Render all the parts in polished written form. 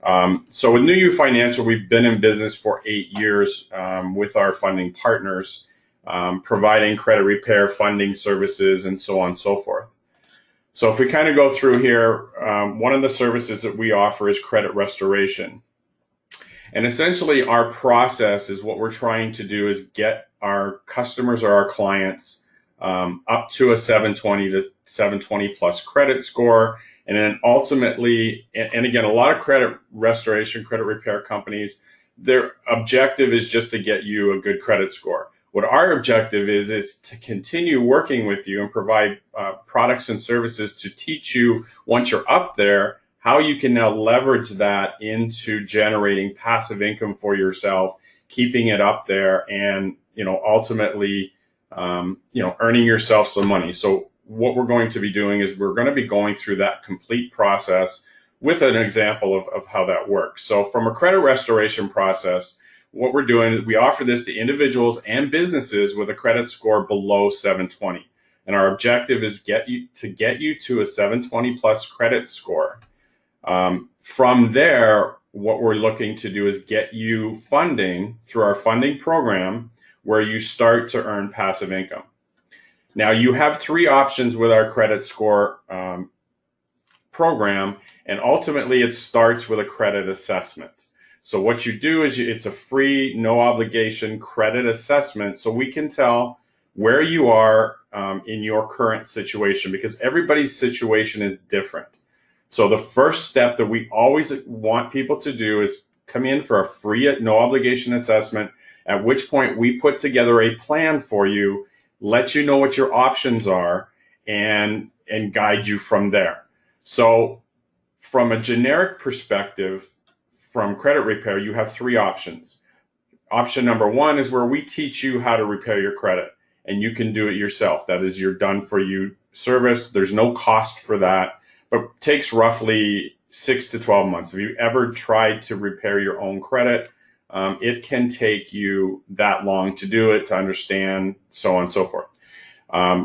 So with NewU Financial, we've been in business for 8 years with our funding partners, providing credit repair funding services and so on and so forth. So if we kind of go through here, one of the services that we offer is credit restoration. And essentially our process is what we're trying to do is get our customers or our clients up to a 720 to 720 plus credit score. And then ultimately, and again, a lot of credit restoration, credit repair companies, their objective is just to get you a good credit score. What our objective is to continue working with you and provide products and services to teach you, once you're up there, how you can now leverage that into generating passive income for yourself, keeping it up there, and ultimately earning yourself some money. So what we're going to be doing is we're going to be going through that complete process with an example of how that works. So from a credit restoration process, what we're doing is we offer this to individuals and businesses with a credit score below 720. And our objective is get you to a 720 plus credit score. From there, what we're looking to do is get you funding through our funding program where you start to earn passive income. Now, you have three options with our credit score program, and ultimately it starts with a credit assessment. So what you do is it's a free, no obligation credit assessment so we can tell where you are in your current situation, because everybody's situation is different. So the first step that we always want people to do is come in for a free, no obligation assessment, at which point we put together a plan for you, let you know what your options are, and guide you from there. So from a generic perspective, from credit repair, you have three options. Option number one is where we teach you how to repair your credit, and you can do it yourself. That is your done for you service. There's no cost for that, but takes roughly 6 to 12 months. If you ever tried to repair your own credit, it can take you that long to do it, to understand, so on and so forth.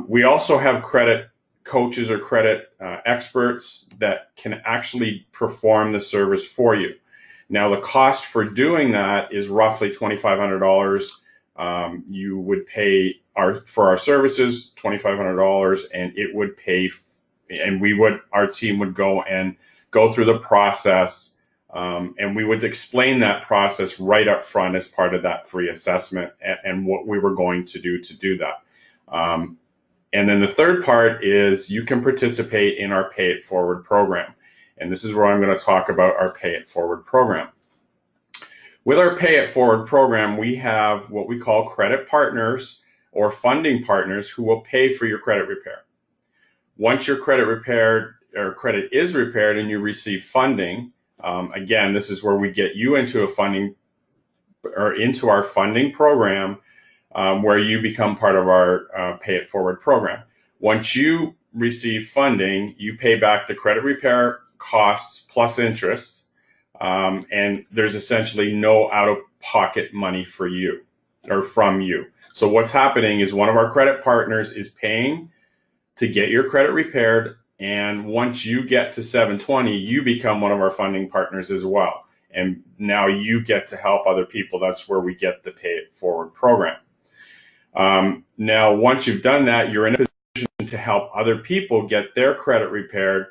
We also have credit coaches or credit experts that can actually perform the service for you. Now, the cost for doing that is roughly $2,500. You would pay for our services $2,500, and it would pay, and our team would go through the process, and we would explain that process right up front as part of that free assessment and what we were going to do that. And then the third part is you can participate in our Pay It Forward program. And this is where I'm going to talk about our Pay It Forward program. With our Pay It Forward program, we have what we call credit partners or funding partners who will pay for your credit repair. Once your credit is repaired and you receive funding, again, this is where we get you into our funding program, where you become part of our Pay It Forward program. Once you receive funding, you pay back the credit repair costs plus interest, and there's essentially no out-of-pocket money for you or from you. So what's happening is one of our credit partners is paying to get your credit repaired, and once you get to 720, you become one of our funding partners as well. And now you get to help other people. That's where we get the Pay It Forward program. Now, once you've done that, you're in a position to help other people get their credit repaired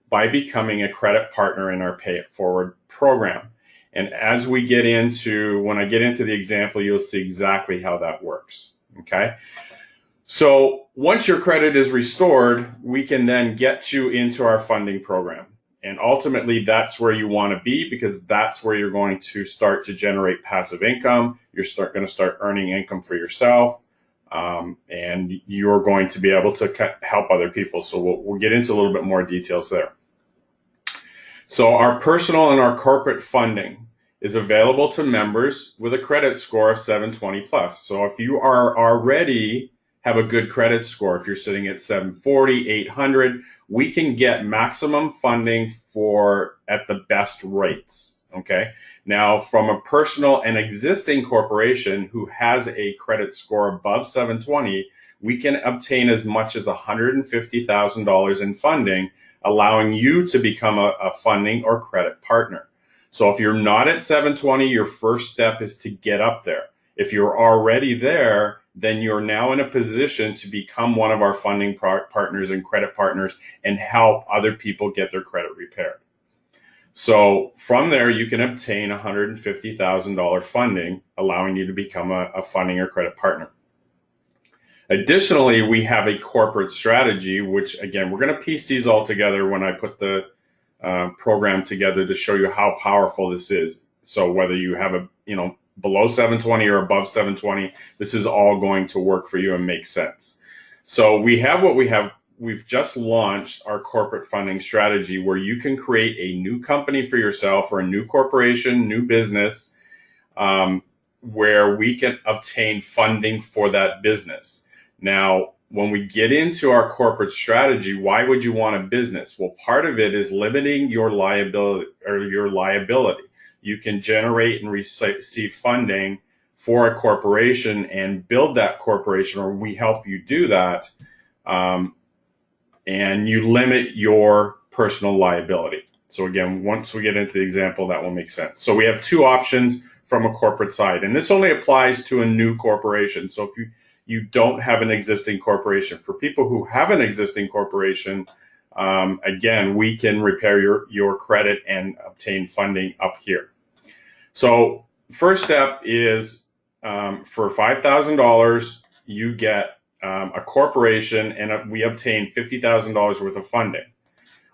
by becoming a credit partner in our Pay It Forward program. And as when I get into the example, you'll see exactly how that works. Okay. So once your credit is restored, we can then get you into our funding program. And ultimately, that's where you want to be, because that's where you're going to start to generate passive income. You're going to start earning income for yourself, and you're going to be able to help other people. So we'll get into a little bit more details there. So our personal and our corporate funding is available to members with a credit score of 720 plus. So if you are already have a good credit score, if you're sitting at 740, 800, we can get maximum funding at the best rates. Okay. Now, from a personal and existing corporation who has a credit score above 720, we can obtain as much as $150,000 in funding, allowing you to become a funding or credit partner. So if you're not at 720, your first step is to get up there. If you're already there, then you're now in a position to become one of our funding partners and credit partners and help other people get their credit repaired. So from there, you can obtain $150,000 funding, allowing you to become a funding or credit partner. Additionally, we have a corporate strategy, which again, we're going to piece these all together when I put the program together to show you how powerful this is. So whether you have a, below 720 or above 720, this is all going to work for you and make sense. So we have what we have. We've just launched our corporate funding strategy where you can create a new company for yourself or a new corporation, new business, where we can obtain funding for that business. Now, when we get into our corporate strategy, why would you want a business? Well, part of it is limiting your liability. You can generate and receive funding for a corporation and build that corporation, or we help you do that. And you limit your personal liability. So again, once we get into the example, that will make sense. So we have two options from a corporate side, and this only applies to a new corporation. So if you don't have an existing corporation, for people who have an existing corporation, again, we can repair your credit and obtain funding up here. So first step is for $5,000, you get a corporation, and we obtain $50,000 worth of funding.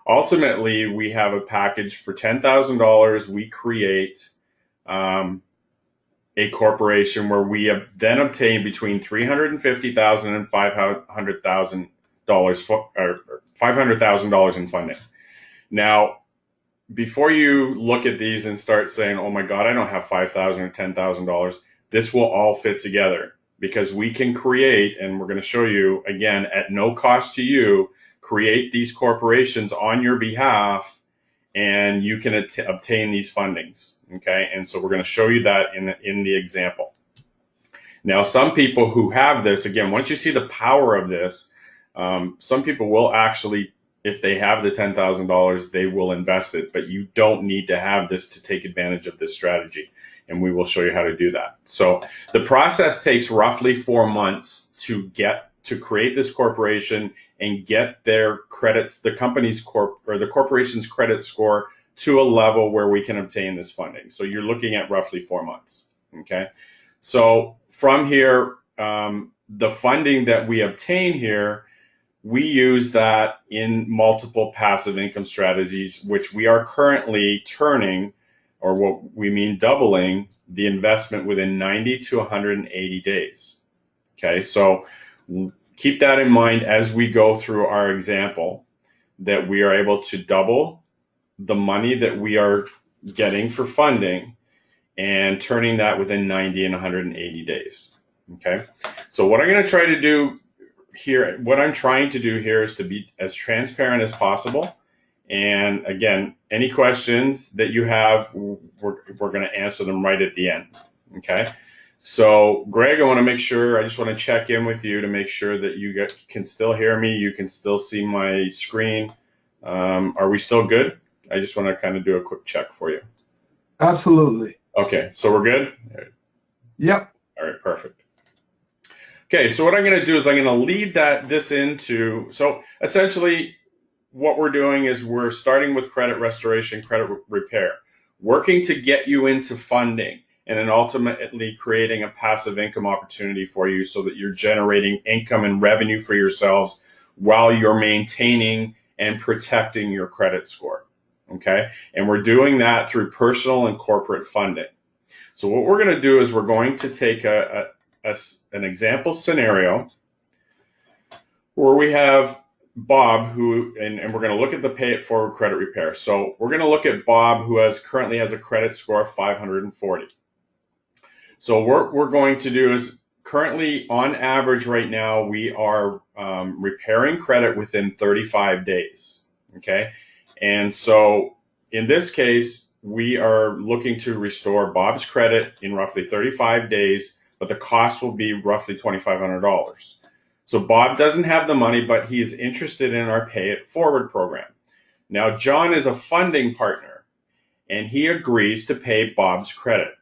Ultimately, we have a package for $10,000. We create a corporation where we then obtain between $350,000 and $500,000 in funding. Now, before you look at these and start saying, "Oh my God, I don't have $5,000 or $10,000," this will all fit together, because we can create, and we're going to show you again at no cost to you, create these corporations on your behalf, and you can obtain these fundings. Okay, and so we're going to show you that in the example. Now, some people who have this, again, once you see the power of this, some people will actually, if they have the $10,000, they will invest it, but you don't need to have this to take advantage of this strategy. And we will show you how to do that. So the process takes roughly 4 months to create this corporation and get their credits, the corporation's credit score to a level where we can obtain this funding. So you're looking at roughly 4 months. Okay. So from here, the funding that we obtain here, we use that in multiple passive income strategies, which we are currently turning, or what we mean doubling, the investment within 90 to 180 days. Okay, so keep that in mind as we go through our example, that we are able to double the money that we are getting for funding and turning that within 90 and 180 days. Okay, so what I'm going to try to do here, is to be as transparent as possible. And again, any questions that you have, we're going to answer them right at the end. Okay. So Greg, I just want to check in with you to make sure that you can still hear me. You can still see my screen. Are we still good? I just want to kind of do a quick check for you. Absolutely. Okay. So we're good? Yep. All right. Perfect. Okay. So what I'm going to do is I'm going to lead this into, so essentially, what we're doing is we're starting with credit restoration, credit repair, working to get you into funding, and then ultimately creating a passive income opportunity for you so that you're generating income and revenue for yourselves while you're maintaining and protecting your credit score. Okay. And we're doing that through personal and corporate funding. So what we're going to do is we're going to take an example scenario where we have Bob, and we're going to look at the pay it forward credit repair. So we're going to look at Bob, who currently has a credit score of 540. So what we're going to do is, currently on average right now, we are repairing credit within 35 days. Okay. And so in this case, we are looking to restore Bob's credit in roughly 35 days, but the cost will be roughly $2,500. So Bob doesn't have the money, but he is interested in our Pay It Forward program. Now, John is a funding partner, and he agrees to pay Bob's credit.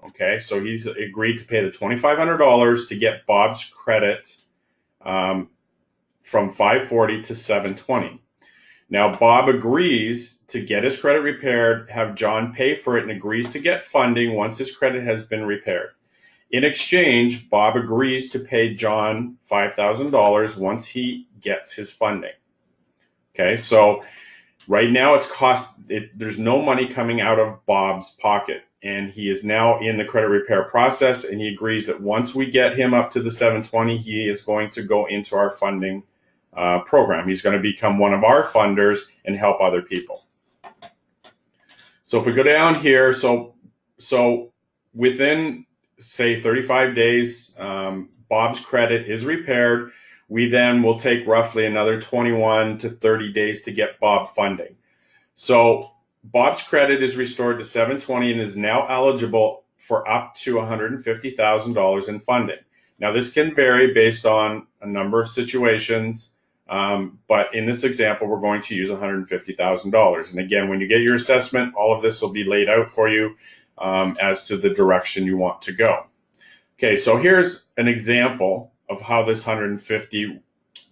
Okay, so he's agreed to pay the $2,500 to get Bob's credit from 540 to 720. Now, Bob agrees to get his credit repaired, have John pay for it, and agrees to get funding once his credit has been repaired. In exchange, Bob agrees to pay John $5,000 once he gets his funding. Okay, so right now there's no money coming out of Bob's pocket, and he is now in the credit repair process, and he agrees that once we get him up to the 720, he is going to go into our funding program. He's going to become one of our funders and help other people. So if we go down here, so within, say, 35 days, Bob's credit is repaired. We then will take roughly another 21 to 30 days to get Bob funding. So Bob's credit is restored to 720 and is now eligible for up to $150,000 in funding. Now, this can vary based on a number of situations, but in this example, we're going to use $150,000. And again, when you get your assessment, all of this will be laid out for you as to the direction you want to go. Okay, so here's an example of how this 150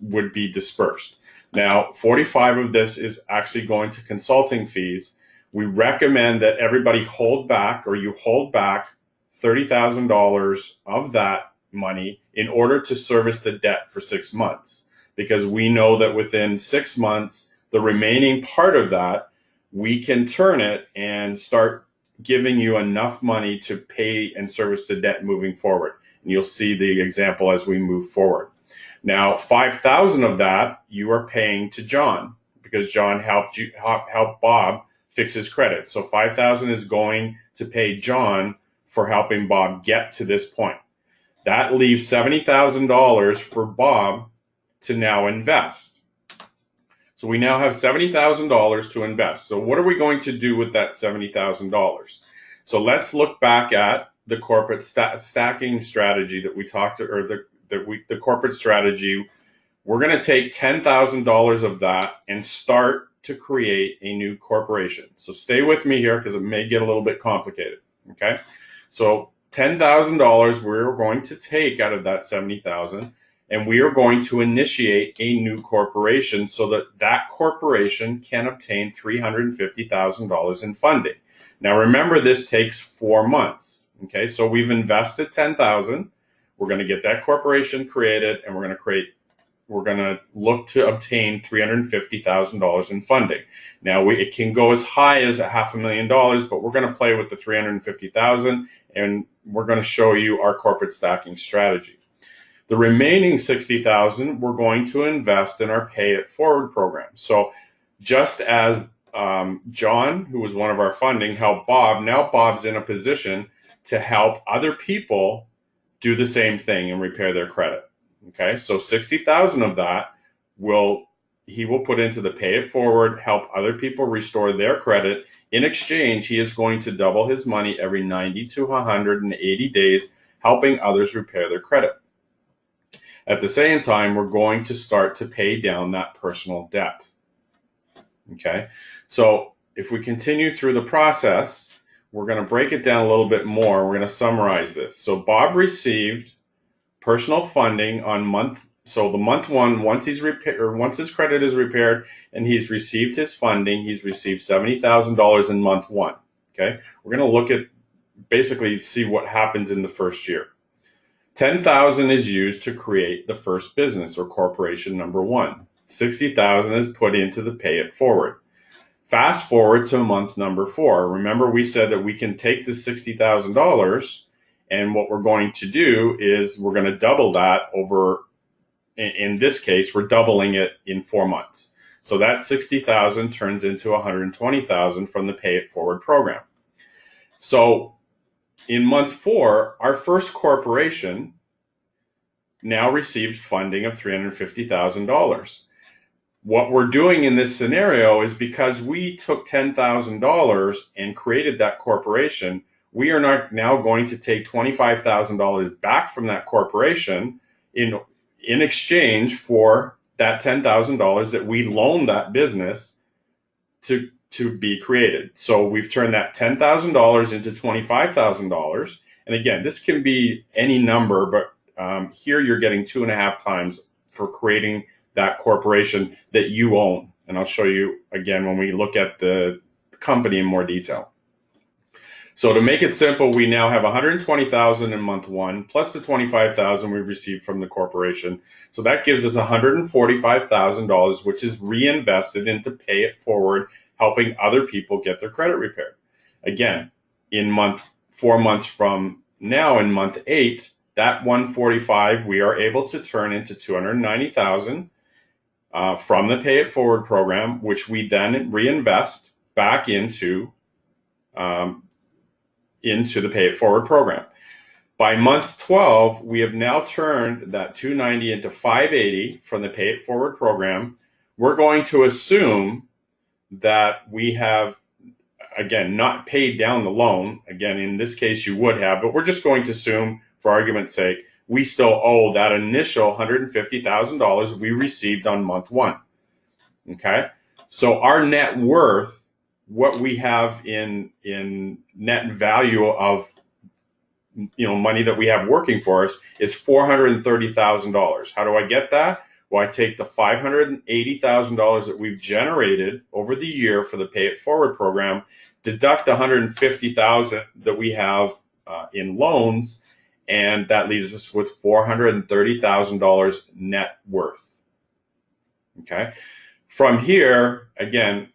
would be dispersed. Now, 45 of this is actually going to consulting fees. We recommend that everybody hold back $30,000 of that money in order to service the debt for 6 months, because we know that within 6 months, the remaining part of that, we can turn it and start giving you enough money to pay and service the debt moving forward. And you'll see the example as we move forward. Now, 5,000 of that you are paying to John, because John helped Bob fix his credit. So 5,000 is going to pay John for helping Bob get to this point. That leaves $70,000 for Bob to now invest. So we now have $70,000 to invest. So what are we going to do with that $70,000? So let's look back at the corporate stacking strategy that we talked to, or the corporate strategy. We're going to take $10,000 of that and start to create a new corporation. So stay with me here because it may get a little bit complicated. Okay, so $10,000 we're going to take out of that $70,000, and we are going to initiate a new corporation so that that corporation can obtain $350,000 in funding. Now remember, this takes 4 months. Okay, so we've invested $10,000. We're going to get that corporation created, and we're going to look to obtain $350,000 in funding. Now it can go as high as $500,000, but we're going to play with the $350,000, and we're going to show you our corporate stacking strategy. The remaining $60,000 we're going to invest in our Pay It Forward program. So just as John, who was one of our funding, helped Bob, now Bob's in a position to help other people do the same thing and repair their credit. Okay, so 60,000 of that he will put into the Pay It Forward, help other people restore their credit. In exchange, he is going to double his money every 90 to 180 days, helping others repair their credit. At the same time, we're going to start to pay down that personal debt. Okay, so if we continue through the process, we're going to break it down a little bit more. We're going to summarize this. So Bob received personal funding on month 1, once his credit is repaired and he's received his funding, he's received $70,000 in month 1. Okay, we're going to look at basically see what happens in the first year. $10,000 is used to create the first business or corporation number 1. $60,000 is put into the Pay It Forward. Fast forward to month number 4. Remember, we said that we can take the $60,000, and what we're going to do is we're going to double that over. In this case, we're doubling it in 4 months. So that $60,000 turns into $120,000 from the Pay It Forward program. So in month 4, our first corporation now receives funding of $350,000. What we're doing in this scenario is, because we took $10,000 and created that corporation, we are not now going to take $25,000 back from that corporation in exchange for that $10,000 that we loaned that business to to be created. So we've turned that $10,000 into $25,000. And again, this can be any number, but here you're getting 2.5 times for creating that corporation that you own. And I'll show you again when we look at the company in more detail. So to make it simple, we now have $120,000 in month one, plus the $25,000 we received from the corporation. So that gives us $145,000, which is reinvested into pay it forward, helping other people get their credit repaired. Again, in 4 months from now, in month 8, that 145 we are able to turn into $290,000 from the Pay It Forward program, which we then reinvest back into the Pay It Forward program. By month 12, we have now turned that 290 into 580 from the Pay It Forward program. We're going to assume that we have, again, not paid down the loan. Again, in this case, you would have, but we're just going to assume, for argument's sake, we still owe that initial $150,000 we received on month 1. Okay? So our net worth, what we have in net value of money that we have working for us, is $430,000. How do I get that? Well, I take the $580,000 that we've generated over the year for the Pay It Forward program, deduct $150,000 that we have in loans, and that leaves us with $430,000 net worth. Okay. From here, again,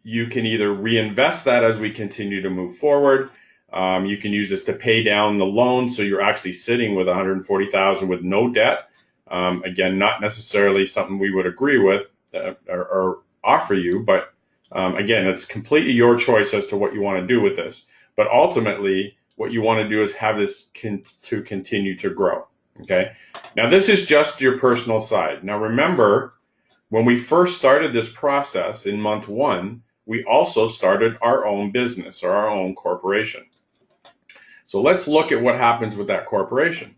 you can either reinvest that as we continue to move forward. You can use this to pay down the loan, so you're actually sitting with $140,000 with no debt. Again, not necessarily something we would agree with or offer you, but again, it's completely your choice as to what you want to do with this. But ultimately, what you want to do is have this to continue to grow. Okay. Now, this is just your personal side. Now, remember, when we first started this process in month 1, we also started our own business or our own corporation. So let's look at what happens with that corporation.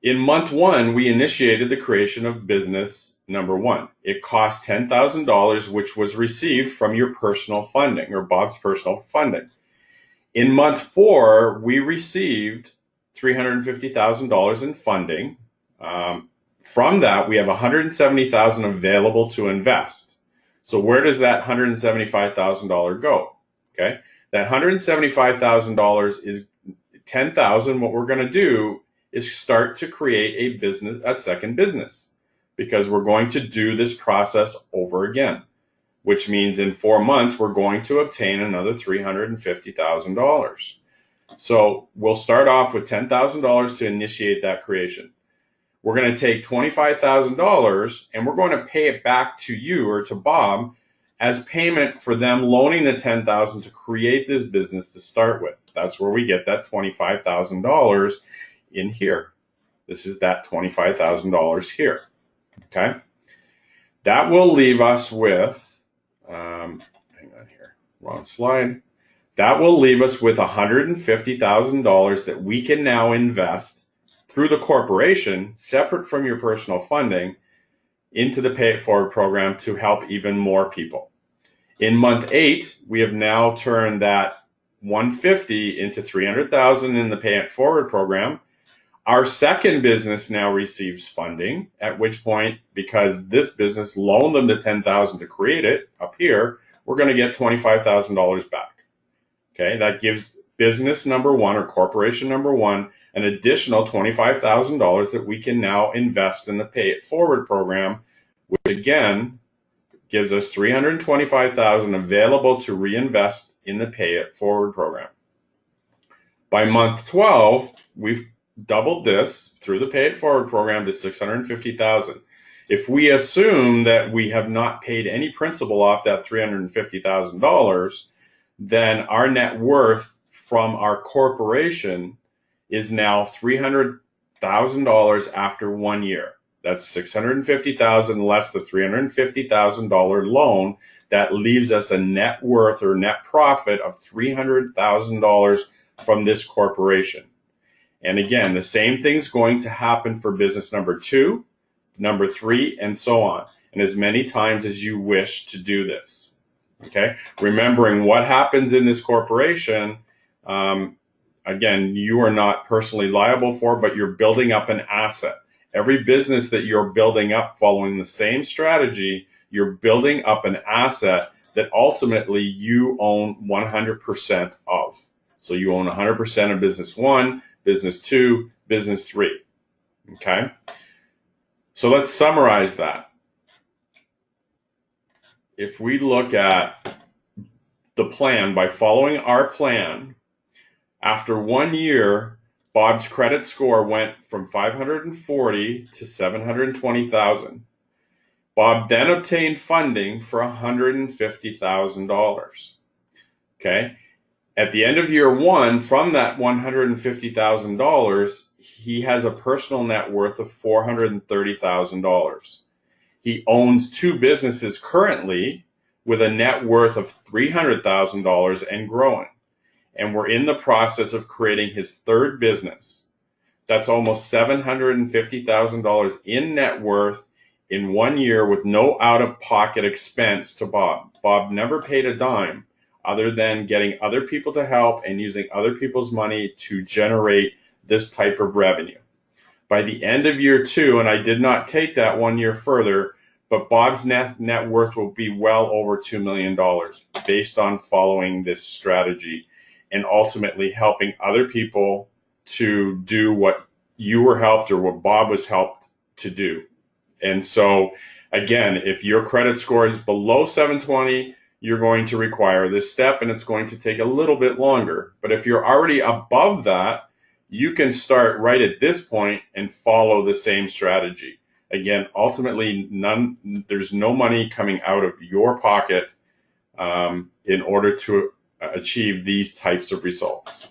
In month 1, we initiated the creation of business number 1. It cost $10,000, which was received from your personal funding or Bob's personal funding. In month 4, we received $350,000 in funding. From that, we have $170,000 available to invest. So where does that $175,000 go? Okay, that $175,000 is $10,000. What we're going to do is start to create a second business, because we're going to do this process over again, which means in 4 months, we're going to obtain another $350,000. So we'll start off with $10,000 to initiate that creation. We're going to take $25,000 and we're going to pay it back to you or to Bob as payment for them loaning the $10,000 to create this business to start with. That's where we get that $25,000 in here. This is that $25,000 here. Okay. That will leave us with, hang on here, wrong slide. That will leave us with $150,000 that we can now invest through the corporation, separate from your personal funding, into the Pay It Forward program to help even more people. In month 8, we have now turned that $150,000 into $300,000 in the Pay It Forward program. Our second business now receives funding, at which point, because this business loaned them the $10,000 to create it up here, we're going to get $25,000 back. Okay, that gives business number 1 or corporation number 1 an additional $25,000 that we can now invest in the Pay It Forward program, which again gives us $325,000 available to reinvest in the Pay It Forward program. By month 12, we've doubled this through the Pay It Forward program to $650,000. If we assume that we have not paid any principal off that $350,000, then our net worth from our corporation is now $300,000 after 1 year. That's $650,000 less the $350,000 loan. That leaves us a net worth or net profit of $300,000 from this corporation. And again, the same thing's going to happen for business number 2, number 3, and so on, and as many times as you wish to do this. Okay, remembering what happens in this corporation, again, you are not personally liable for, but you're building up an asset. Every business that you're building up following the same strategy, you're building up an asset that ultimately you own 100% of. So you own 100% of business one, business two, business three. Okay, so let's summarize that. If we look at the plan, by following our plan, after 1 year, Bob's credit score went from 540 to 720,000. Bob then obtained funding for $150,000. Okay. At the end of year one, from that $150,000, he has a personal net worth of $430,000. He owns two businesses currently with a net worth of $300,000 and growing. And we're in the process of creating his third business. That's almost $750,000 in net worth in 1 year with no out-of-pocket expense to Bob. Bob never paid a dime other than getting other people to help and using other people's money to generate this type of revenue. By the end of year two, and I did not take that 1 year further, but Bob's net worth will be well over $2 million based on following this strategy and ultimately helping other people to do what you were helped or what Bob was helped to do. And so, again, if your credit score is below 720, you're going to require this step, and it's going to take a little bit longer. But if you're already above that, you can start right at this point and follow the same strategy. Again, ultimately, there's no money coming out of your pocket in order to achieve these types of results.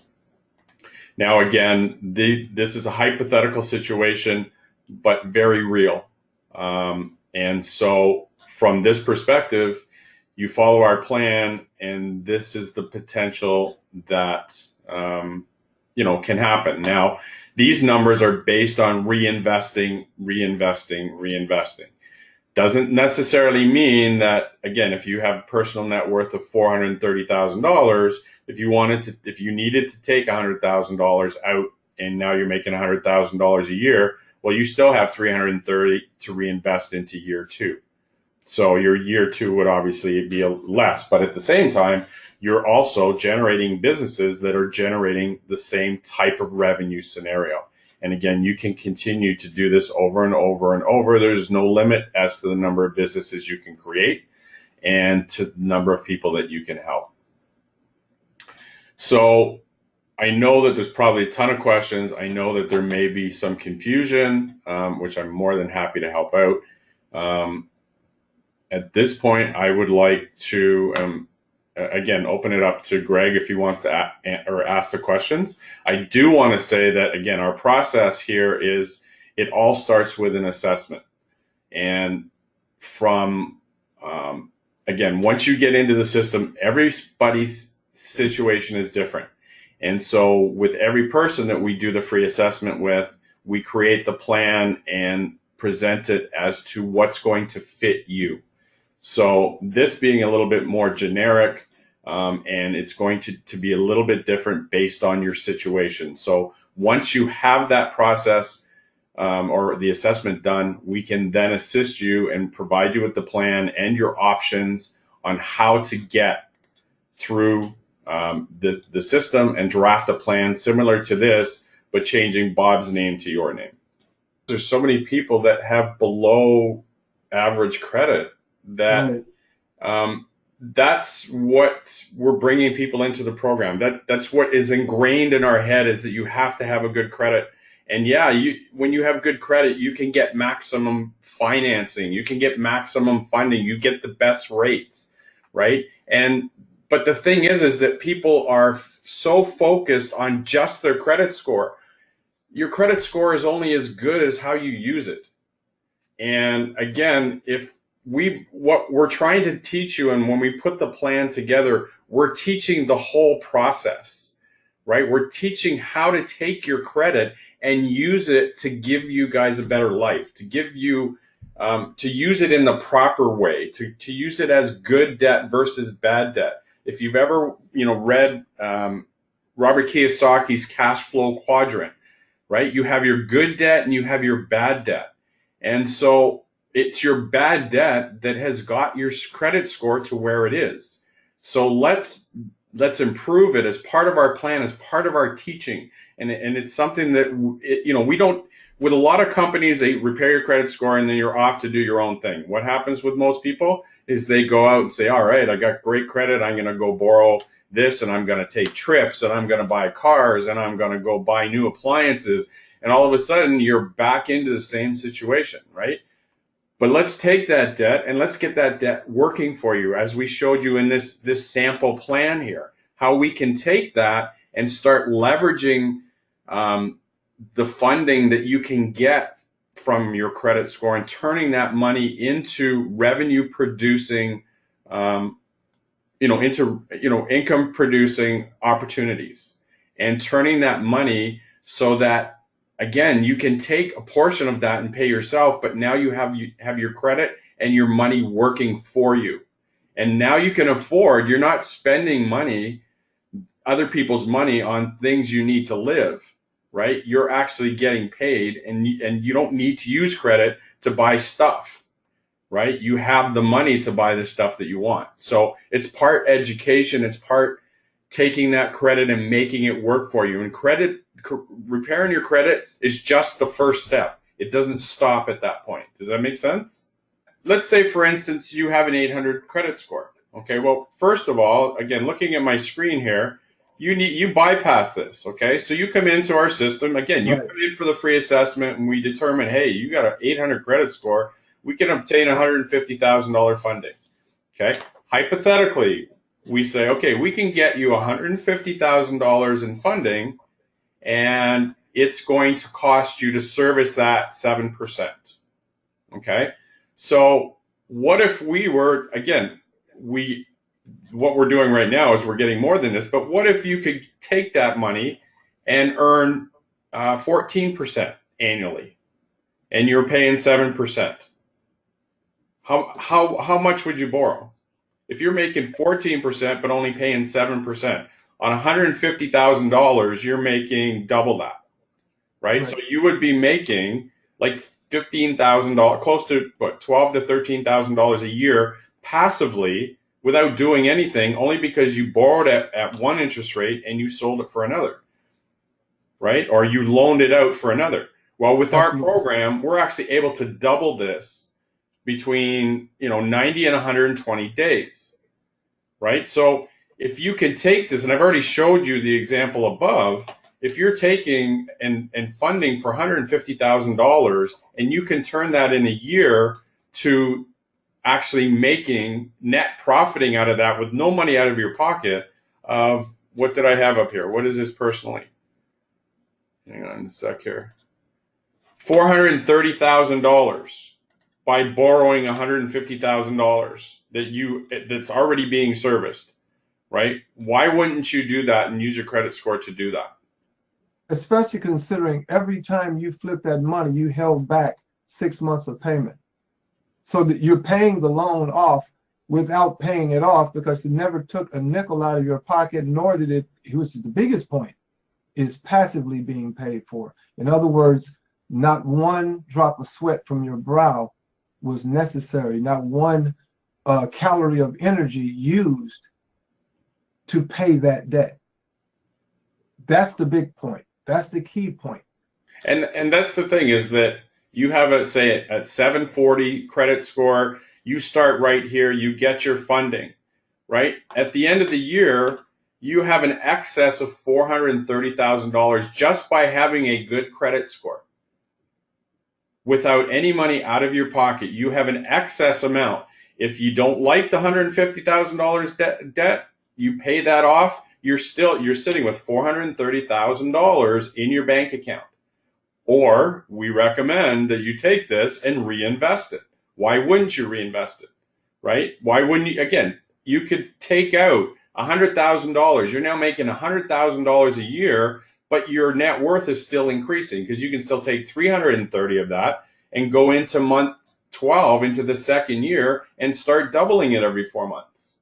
Now, again, this is a hypothetical situation, but very real. And so from this perspective, you follow our plan, and this is the potential that can happen. Now, these numbers are based on reinvesting. Doesn't necessarily mean that, again, if you have a personal net worth of $430,000, if you needed to take $100,000 out and now you're making $100,000 a year, well, you still have $330,000 to reinvest into year two. So your year two would obviously be less, but at the same time, you're also generating businesses that are generating the same type of revenue scenario. And again, you can continue to do this over and over and over. There's no limit as to the number of businesses you can create and to the number of people that you can help. So I know that there's probably a ton of questions. I know that there may be some confusion, which I'm more than happy to help out. At this point, I would like to again, open it up to Greg if he wants to ask the questions. I do want to say that, again, our process here is it all starts with an assessment. And from, again, once you get into the system, everybody's situation is different. And so with every person that we do the free assessment with, we create the plan and present it as to what's going to fit you. So this being a little bit more generic, and it's going to be a little bit different based on your situation. So once you have that process or the assessment done, we can then assist you and provide you with the plan and your options on how to get through the system and draft a plan similar to this, but changing Bob's name to your name. There's so many people that have below average credit that that's what we're bringing people into the program. That's what is ingrained in our head, is that you have to have a good credit. And yeah, when you have good credit, you can get maximum financing, you can get maximum funding, you get the best rates, right? But the thing is that people are so focused on just their credit score. Your credit score is only as good as how you use it. And again, what we're trying to teach you, and when we put the plan together, we're teaching the whole process, right? We're teaching how to take your credit and use it to give you guys a better life, to give you to use it in the proper way, to use it as good debt versus bad debt. If you've ever read Robert Kiyosaki's cash flow quadrant, right? You have your good debt and you have your bad debt. And so it's your bad debt that has got your credit score to where it is. So let's improve it as part of our plan, as part of our teaching. And it's something that, we don't, with a lot of companies, they repair your credit score and then you're off to do your own thing. What happens with most people is they go out and say, all right, I got great credit. I'm going to go borrow this and I'm going to take trips and I'm going to buy cars and I'm going to go buy new appliances. And all of a sudden you're back into the same situation, right? But let's take that debt and let's get that debt working for you, as we showed you in this sample plan here, how we can take that and start leveraging the funding that you can get from your credit score and turning that money into revenue producing, income producing opportunities, and turning that money so that, again, you can take a portion of that and pay yourself, but now you have your credit and your money working for you. And now you can afford, you're not spending money, other people's money, on things you need to live, right? You're actually getting paid and you don't need to use credit to buy stuff, right? You have the money to buy the stuff that you want. So it's part education, it's part taking that credit and making it work for you. And repairing your credit is just the first step. It doesn't stop at that point. Does that make sense? Let's say, for instance, you have an 800 credit score. Okay, well, first of all, again, looking at my screen here, you bypass this. Okay, so you come into our system. Again, you come in for the free assessment and we determine, hey, you got an 800 credit score. We can obtain $150,000 funding. Okay, hypothetically, we say, okay, we can get you $150,000 in funding, and it's going to cost you to service that 7%. Okay, so what if we were, again, what we're doing right now is we're getting more than this, but what if you could take that money and earn 14% annually, and you're paying 7%? How much would you borrow? If you're making 14% but only paying 7%, on $150,000, you're making double that, right? So you would be making like $15,000, close to what, $12,000 to $13,000 a year passively without doing anything, only because you borrowed at one interest rate and you sold it for another, right? Or you loaned it out for another. Well, with our program, we're actually able to double this between 90 and 120 days, right? So if you can take this, and I've already showed you the example above, if you're taking and funding for $150,000 and you can turn that in a year to actually making net profiting out of that with no money out of your pocket, of what did I have up here? What is this personally? Hang on a sec here. $430,000 by borrowing $150,000 that's already being serviced, right? Why wouldn't you do that and use your credit score to do that? Especially considering every time you flip that money, you held back 6 months of payment. So that you're paying the loan off without paying it off, because it never took a nickel out of your pocket, nor did it, which is the biggest point, is passively being paid for. In other words, not one drop of sweat from your brow was necessary, not one calorie of energy used to pay that debt. That's the big point. That's the key point. And that's the thing, is that you have a 740 credit score, you start right here, you get your funding, right? At the end of the year, you have an excess of $430,000 just by having a good credit score. Without any money out of your pocket, you have an excess amount. If you don't like the $150,000 debt, you pay that off, you're sitting with $430,000 in your bank account. Or we recommend that you take this and reinvest it. Why wouldn't you reinvest it, right? Why wouldn't you? Again, you could take out $100,000. You're now making $100,000 a year, but your net worth is still increasing, because you can still take 330 of that and go into 12 into the second year and start doubling it every 4 months,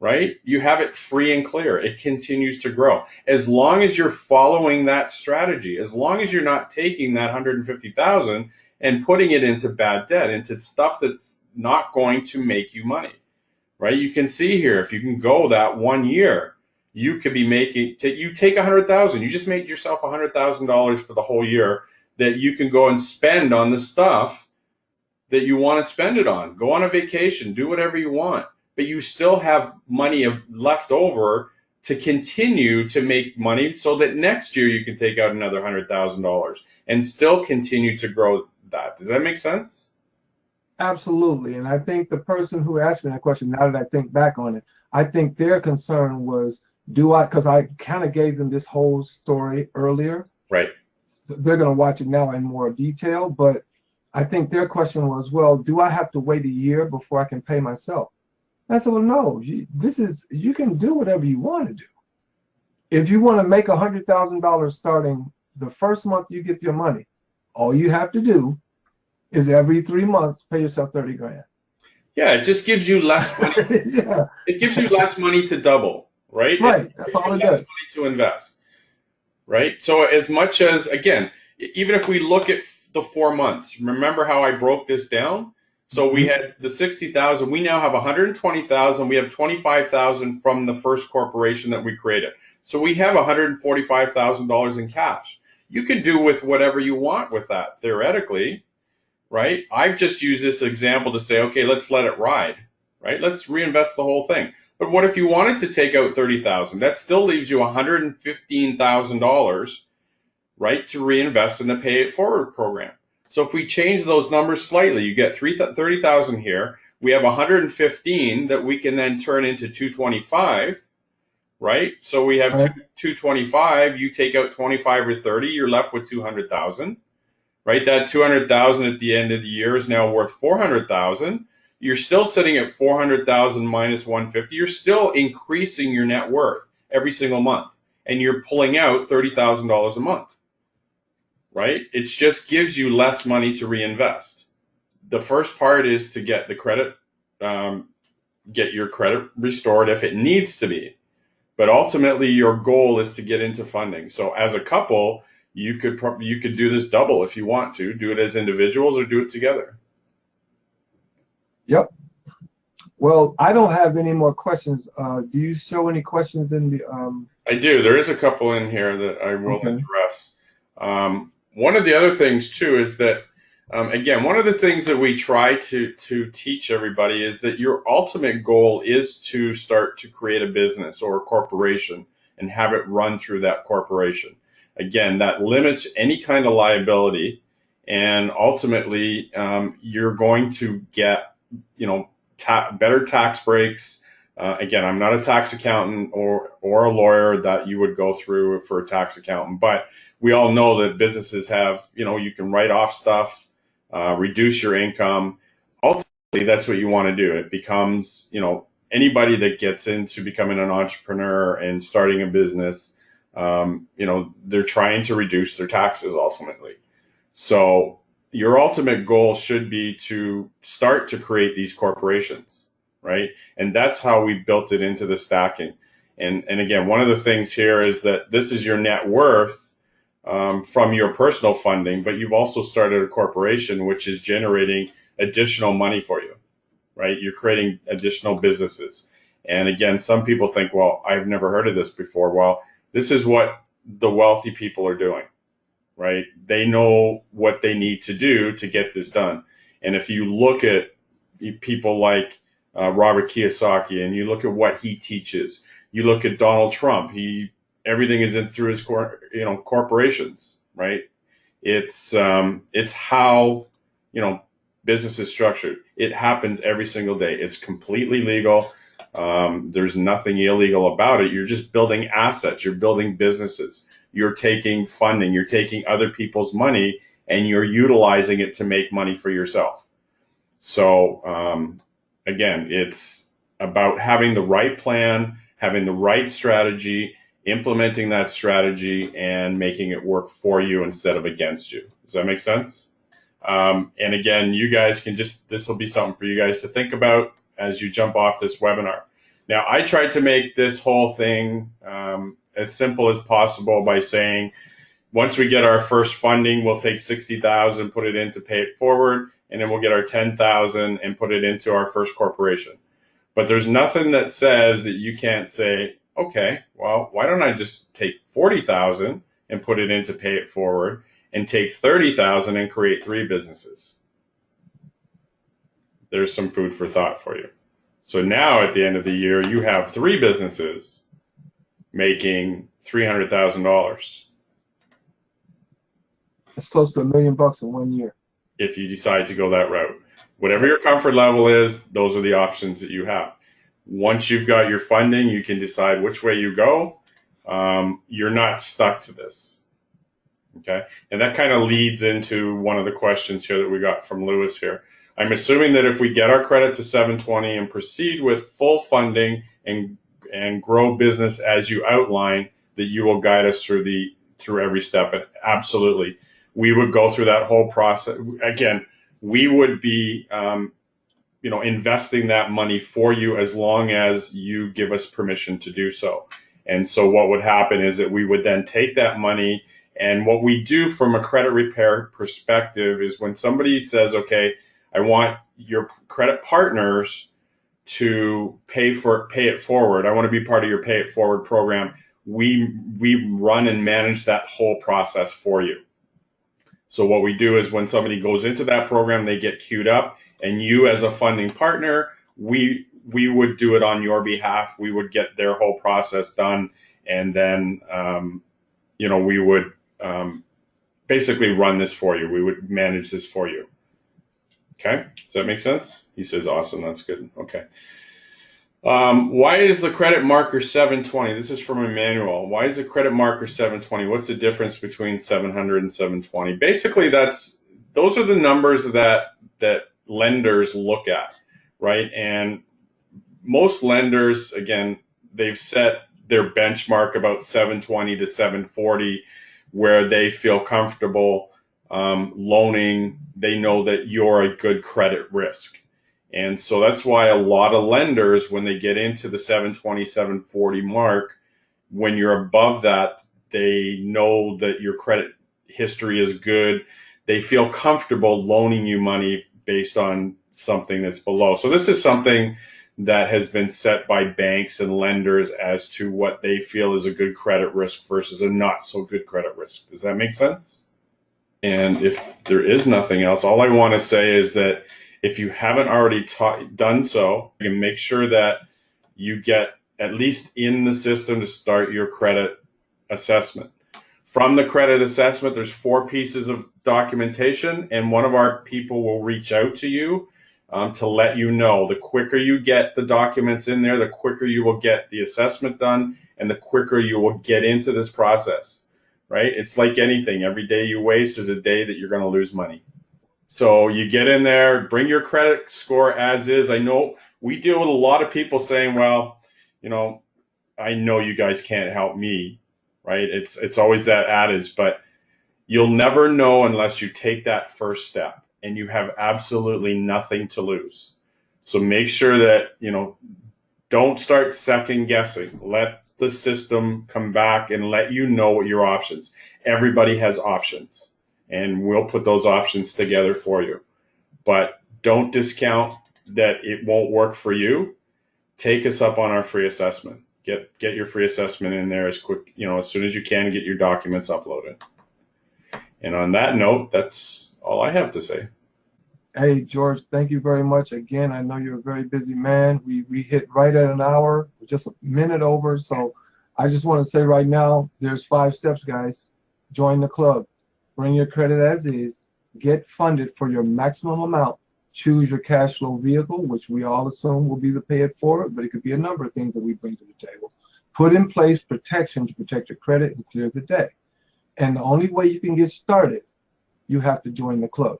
right? You have it free and clear. It continues to grow. As long as you're following that strategy, as long as you're not taking that 150,000 and putting it into bad debt, into stuff that's not going to make you money, right? You can see here, if you can go that 1 year, you could be making, you take 100,000, you just made yourself $100,000 for the whole year that you can go and spend on the stuff that you want to spend it on. Go on a vacation, do whatever you want, but you still have money left over to continue to make money so that next year you can take out another $100,000 and still continue to grow that. Does that make sense? Absolutely. And I think the person who asked me that question, now that I think back on it, I think their concern was, because I kind of gave them this whole story earlier. Right. They're going to watch it now in more detail, but I think their question was, well, do I have to wait a year before I can pay myself? And I said, well, no, you can do whatever you want to do. If you want to make $100,000 starting the first month you get your money, all you have to do is every 3 months pay yourself 30 grand. Yeah, it just gives you less money. Yeah. It gives you less money to double, right? Right. That's all it does. Less money to invest, right? So as much as, again, even if we look at the 4 months, remember how I broke this down? So we had the 60,000. We now have 120,000. We have 25,000 from the first corporation that we created. So we have $145,000 in cash. You can do with whatever you want with that, theoretically, right? I've just used this example to say, okay, let's let it ride, right? Let's reinvest the whole thing. But what if you wanted to take out 30,000? That still leaves you $115,000, right, to reinvest in the Pay It Forward program. So if we change those numbers slightly, you get 30,000 here. We have 115 that we can then turn into 225, right? So we have 225. You take out 25 or 30, you're left with 200,000, right? That 200,000 at the end of the year is now worth 400,000. You're still sitting at 400,000 minus 150. You're still increasing your net worth every single month, and you're pulling out $30,000 a month. Right? It just gives you less money to reinvest. The first part is to get the credit, get your credit restored if it needs to be. But ultimately, your goal is to get into funding. So as a couple, you could do this double if you want to. Do it as individuals or do it together. Yep. Well, I don't have any more questions. Do you show any questions in the? I do. There is a couple in here that I will address. One of the other things too is that, again, one of the things that we try to teach everybody is that your ultimate goal is to start to create a business or a corporation and have it run through that corporation. Again, that limits any kind of liability, and ultimately you're going to get, better tax breaks. Again, I'm not a tax accountant or a lawyer that you would go through for a tax accountant, but we all know that businesses have, you can write off stuff, reduce your income. Ultimately, that's what you want to do. It becomes, anybody that gets into becoming an entrepreneur and starting a business, they're trying to reduce their taxes ultimately. So your ultimate goal should be to start to create these corporations. Right? And that's how we built it into the stacking. And again, one of the things here is that this is your net worth from your personal funding, but you've also started a corporation which is generating additional money for you, right? You're creating additional businesses. And again, some people think, well, I've never heard of this before. Well, this is what the wealthy people are doing, right? They know what they need to do to get this done. And if you look at people like Robert Kiyosaki, and you look at what he teaches. You look at Donald Trump. Everything is in through his corporations, right? It's how business is structured. It happens every single day. It's completely legal. There's nothing illegal about it. You're just building assets. You're building businesses. You're taking funding. You're taking other people's money and you're utilizing it to make money for yourself. So again, it's about having the right plan, having the right strategy, implementing that strategy, and making it work for you instead of against you. Does that make sense? And again, you guys can this will be something for you guys to think about as you jump off this webinar. Now, I tried to make this whole thing as simple as possible by saying, once we get our first funding, we'll take 60,000, put it in to pay it forward, and then we'll get our 10,000 and put it into our first corporation. But there's nothing that says that you can't say, okay, well, why don't I just take 40,000 and put it in to pay it forward, and take 30,000 and create 3 businesses? There's some food for thought for you. So now at the end of the year, you have 3 businesses making $300,000. It's close to $1 million in 1 year. If you decide to go that route. Whatever your comfort level is, those are the options that you have. Once you've got your funding, you can decide which way you go. You're not stuck to this. Okay, and that kind of leads into one of the questions here that we got from Lewis here. I'm assuming that if we get our credit to 720 and proceed with full funding and grow business as you outline, that you will guide us through every step. And absolutely, we would go through that whole process. Again, we would be investing that money for you as long as you give us permission to do so. And so what would happen is that we would then take that money, and what we do from a credit repair perspective is when somebody says, okay, I want your credit partners to pay it forward, I want to be part of your pay it forward program, we run and manage that whole process for you. So what we do is when somebody goes into that program, they get queued up, and you as a funding partner, we would do it on your behalf. We would get their whole process done, and then we would basically run this for you. We would manage this for you. Okay, does that make sense? He says, awesome, that's good. Okay. Why is the credit marker 720? This is from Emmanuel. Why is the credit marker 720? What's the difference between 700 and 720? Basically, those are the numbers that lenders look at, right? And most lenders, again, they've set their benchmark about 720 to 740, where they feel comfortable loaning. They know that you're a good credit risk. And so that's why a lot of lenders, when they get into the 720, 740 mark, when you're above that, they know that your credit history is good. They feel comfortable loaning you money based on something that's below. So this is something that has been set by banks and lenders as to what they feel is a good credit risk versus a not so good credit risk. Does that make sense? And if there is nothing else, all I want to say is that if you haven't already done so, you can make sure that you get at least in the system to start your credit assessment. From the credit assessment, there's 4 pieces of documentation, and one of our people will reach out to you to let you know. The quicker you get the documents in there, the quicker you will get the assessment done, and the quicker you will get into this process, right? It's like anything. Every day you waste is a day that you're going to lose money. So you get in there, bring your credit score as is. I know we deal with a lot of people saying, well, I know you guys can't help me, right? It's always that adage, but you'll never know unless you take that first step, and you have absolutely nothing to lose. So make sure that, don't start second guessing. Let the system come back and let you know what your options. Everybody has options, and we'll put those options together for you. But don't discount that it won't work for you. Take us up on our free assessment. Get your free assessment in there as quick, as soon as you can. Get your documents uploaded. And on that note, that's all I have to say. Hey, George, thank you very much. Again, I know you're a very busy man. We hit right at an hour, just a minute over. So I just want to say right now, there's 5 steps, guys. Join the club. Bring your credit as is. Get funded for your maximum amount. Choose your cash flow vehicle, which we all assume will be the pay it forward, but it could be a number of things that we bring to the table. Put in place protection to protect your credit and clear the debt. And the only way you can get started, you have to join the club.